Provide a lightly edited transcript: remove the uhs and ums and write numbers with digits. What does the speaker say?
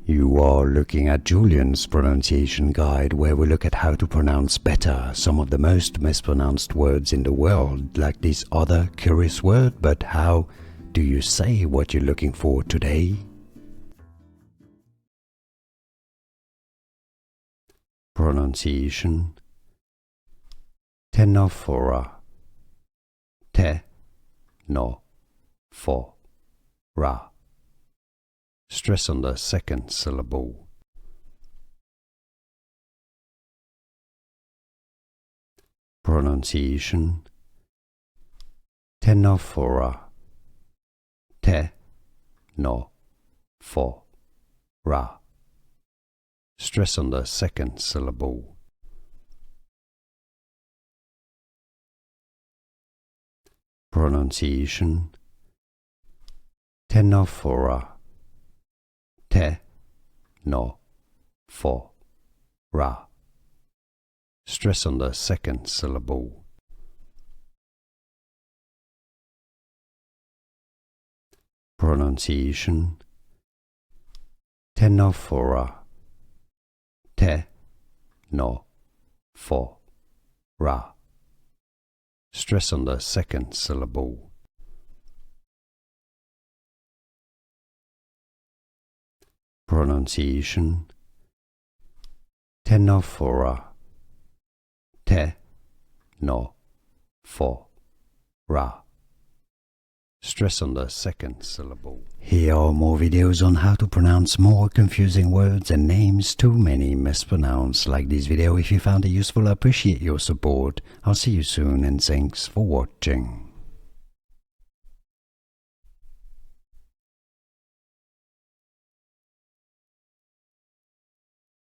You are looking at Julian's pronunciation guide, where we look at how to pronounce better some of the most mispronounced words in the world, like this other curious word. But how do you say what you're looking for today? Pronunciation: Ctenophora. Te-no-for-ra. Stress on the second syllable. Pronunciation: Ctenophora. Te-no-for-ra. Stress on the second syllable. Pronunciation: Ctenophora. Te-no-for-ra. Stress on the second syllable. Pronunciation: Ctenophora. Te-no-for-ra. Stress on the second syllable. Pronunciation: Ctenophora. Te-no-for-ra. Stress on the second syllable. Here are more videos on how to pronounce more confusing words and names too many mispronounced. Like this video if you found it useful. I appreciate your support. I'll see you soon and thanks for watching.